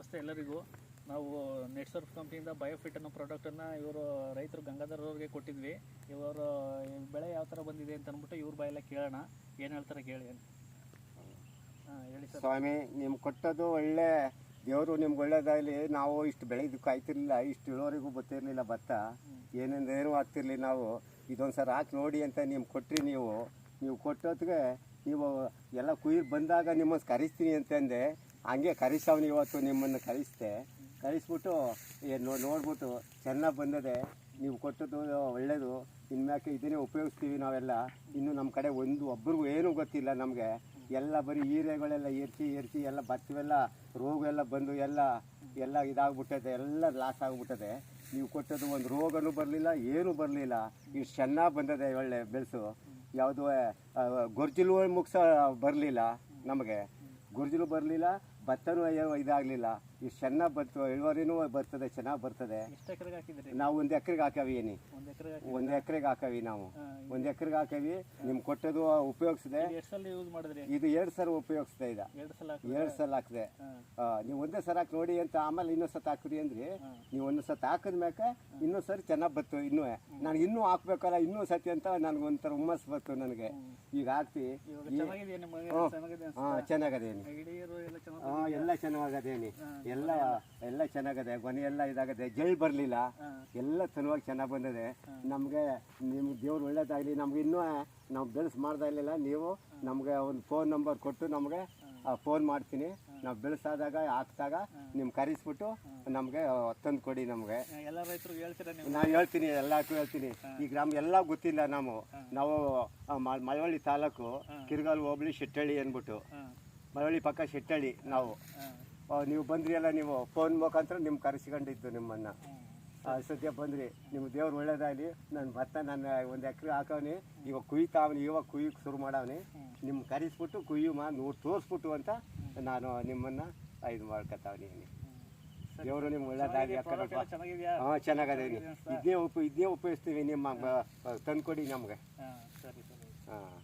ನಮಸ್ತೆ ಎಲ್ಲರಿಗೂ. ನಾವು ನೆಟ್ಸರ್ಫ್ ಕಂಪ್ನಿಯಿಂದ ಬಯೋಫಿಟ್ ಅನ್ನೋ ಪ್ರಾಡಕ್ಟನ್ನು ಇವರು ರೈತರು ಗಂಗಾಧರ್ ಅವ್ರಿಗೆ ಕೊಟ್ಟಿದ್ವಿ. ಇವರು ಬೆಳೆ ಯಾವ ಥರ ಬಂದಿದೆ ಅಂತ ಅಂದ್ಬಿಟ್ಟು ಇವ್ರ ಬಾಯೆಲ್ಲ ಕೇಳೋಣ, ಏನು ಹೇಳ್ತಾರೆ ಕೇಳಿ. ಹಾಂ ಹೇಳಿ ಸರ್. ಸ್ವಾಮಿ, ನಿಮ್ಗೆ ಕೊಟ್ಟದ್ದು ಒಳ್ಳೆ ದೇವರು ನಿಮ್ಗೆ ಒಳ್ಳೇದಾಗಲಿ. ನಾವು ಇಷ್ಟು ಬೆಳೆಯೋದಕ್ಕೆ ಆಯ್ತಿರ್ಲಿಲ್ಲ, ಇಷ್ಟು ಇಳುವರಿಗೂ ಗೊತ್ತಿರಲಿಲ್ಲ ಭತ್ತ ಏನೇನು ಆಗ್ತಿರ್ಲಿಲ್ಲ. ನಾವು ಇದೊಂದು ಸಲ ಹಾಕಿ ನೋಡಿ ಅಂತ ನಿಮ್ಗೆ ಕೊಟ್ರಿ. ನೀವು ಕೊಟ್ಟೊತ್ತಿಗೆ ನೀವು ಎಲ್ಲ ಕುಯ್ದು ಬಂದಾಗ ನಿಮ್ಮನ್ನು ಕರೆಸ್ತೀನಿ ಅಂತಂದೆ. ಹಂಗೆ ಕರೆಸವ್ನು ಇವತ್ತು ನಿಮ್ಮನ್ನು ಕರೆಸ್ಬಿಟ್ಟು ನೋಡ್ಬಿಟ್ಟು ಚೆನ್ನಾಗಿ ಬಂದದೆ. ನೀವು ಕೊಟ್ಟದ್ದು ಒಳ್ಳೆಯದು. ಇನ್ಮ್ಯಾಕೆ ಇದನ್ನೇ ಉಪಯೋಗಿಸ್ತೀವಿ ನಾವೆಲ್ಲ. ಇನ್ನು ನಮ್ಮ ಕಡೆ ಒಬ್ರಿಗೂ ಏನೂ ಗೊತ್ತಿಲ್ಲ ನಮಗೆ. ಎಲ್ಲ ಬರೀ ಹೀರೆಗಳೆಲ್ಲ ಏರ್ಸಿ ಎಲ್ಲ ಭತ್ತವೆಲ್ಲ ರೋಗ ಎಲ್ಲ ಬಂದು ಎಲ್ಲ ಇದಾಗ್ಬಿಟ್ಟದೆ, ಎಲ್ಲ ಲಾಸ್ ಆಗಿಬಿಟ್ಟದೆ. ನೀವು ಕೊಟ್ಟದ್ದು ಒಂದು ರೋಗನೂ ಬರಲಿಲ್ಲ, ಏನೂ ಬರಲಿಲ್ಲ. ಇಷ್ಟು ಚೆನ್ನಾಗಿ ಬಂದದೆ ಒಳ್ಳೆ ಬೆಳೆಸು. ಯಾವುದೋ ಗೊರ್ಜಿಲು ಮುಗಿಸ ಬರಲಿಲ್ಲ ನಮಗೆ, ಗೊರ್ಜಿಲು ಬರಲಿಲ್ಲ, ಭತ್ತನೂ ಇದಾಗಲಿಲ್ಲ. ಇಷ್ಟು ಚೆನ್ನಾಗಿ ಬಂತು, ಇಳುವರಿನೂ ಬರ್ತದೆ, ಚೆನ್ನಾಗಿ ಬರ್ತದೆ. ನಾವು ಒಂದು ಎಕರೆಗೆ ಹಾಕವಿ. ಒಂದು ಎಕರೆಗೆ ಹಾಕವಿ. ನಾವು ಒಂದು ಎಕರೆಗೆ ಹಾಕವಿ. ನಿಮ್ಗೆ ಕೊಟ್ಟದು ಉಪಯೋಗಿಸಿದೆ. ಇದು 2 ಸಲ ಉಪಯೋಗಿಸ್ದೆ. 2 ಸಲ ಹಾಕಿದೆ. ನೀವು ಒಂದೇ ಸಲ ಹಾಕಿ ನೋಡಿ ಅಂತ, ಆಮೇಲೆ ಇನ್ನೊಂದು ಸತ ಹಾಕಿರಿ ಅಂದ್ರಿ. ನೀವು ಒಂದು ಸತ ಹಾಕಿದ್ಮ್ಯಾಕೆ ಇನ್ನೊಂದು ಸರಿ ಚೆನ್ನಾಗಿ ಬತ್ತು. ನನಗೆ ಇನ್ನೂ ಹಾಕ್ಬೇಕಲ್ಲ ಇನ್ನೂ ಸತಿ ಅಂತ ನನಗೊಂಥರ ಹುಮ್ಮಸ್ ಬತ್ತು ನನಗೆ. ಈಗ ಹಾಕ್ತಿ. ಚೆನ್ನಾಗದೇನಿ. ಎಲ್ಲ ಚೆನ್ನಾಗದೇನಿ. ಎಲ್ಲ ಚೆನ್ನಾಗದೆ. ಗೊನೆ ಎಲ್ಲ ಇದಾಗದೆ. ಜಲ್ ಬರಲಿಲ್ಲ, ಎಲ್ಲ ತನುವಾಗಿ ಚೆನ್ನಾಗಿ ಬಂದಿದೆ. ನಮಗೆ ನಿಮ್ಗೆ ದೇವ್ರು ಒಳ್ಳೇದಾಗಲಿ. ನಮ್ಗೆ ಇನ್ನೂ ನಾವು ಬೆಳೆಸಿ ಮಾಡ್ತಾ ಇರಲಿಲ್ಲ. ನೀವು ನಮಗೆ ಒಂದು ಫೋನ್ ನಂಬರ್ ಕೊಟ್ಟು ನಮಗೆ ಫೋನ್ ಮಾಡ್ತೀನಿ. ನಾವು ಬೆಳೆಸಾದಾಗ ಹಾಕ್ದಾಗ ನಿಮ್ಗೆ ಕರೆಸ್ಬಿಟ್ಟು ನಮಗೆ ತಂದು ಕೊಡಿ. ನಮಗೆ ನಾನು ಹೇಳ್ತೀನಿ, ಎಲ್ಲಕ್ಕೂ ಹೇಳ್ತೀನಿ. ಈ ಗ್ರಾಮ ಎಲ್ಲ ಗೊತ್ತಿಲ್ಲ. ನಾವು ಮಳವಳ್ಳಿ ತಾಲೂಕು, ಕಿರ್ಗಾಲ್ ಹೋಬಳಿ, ಶೆಟ್ಟಳ್ಳಿ ಅಂದ್ಬಿಟ್ಟು. ಮಳವಳ್ಳಿ ಪಕ್ಕ ಶೆಟ್ಟಳ್ಳಿ. ನೀವು ಬಂದ್ರಿ ಅಲ್ಲ, ನೀವು ಫೋನ್ ಮುಖಾಂತರ ನಿಮ್ಗೆ ಕರೆಸ್ಕೊಂಡಿದ್ದು ನಿಮ್ಮನ್ನು. ಸದ್ಯ ಬಂದ್ರಿ. ನಿಮ್ಗೆ ದೇವ್ರು ಒಳ್ಳೇದಾಗಲಿ. ನನ್ನ ಭತ್ತ ನಾನು ಒಂದು ಎಕರೆ ಹಾಕವ್ನಿ. ಇವಾಗ ಕುಯ್ತಾವನಿ, ಇವಾಗ ಕುಯ್ಯಕ್ಕೆ ಶುರು ಮಾಡವ್ನಿ. ನಿಮ್ಗೆ ಕರೆಸ್ಬಿಟ್ಟು ತೋರಿಸ್ಬಿಟ್ಟು ಅಂತ ನಾನು ನಿಮ್ಮನ್ನು ಇದು ಮಾಡ್ಕೊತಾವನಿ. ದೇವರು ನಿಮ್ಗೆ ಒಳ್ಳೇದಾಗಲಿ. ಹಾಂ, ಚೆನ್ನಾಗದೇನಿ. ಇದನ್ನೇ ಉಪಯೋಗಿಸ್ತೀವಿ. ನಿಮ್ಮ ತಂದುಕೊಡಿ ನಮಗೆ. ಹಾಂ.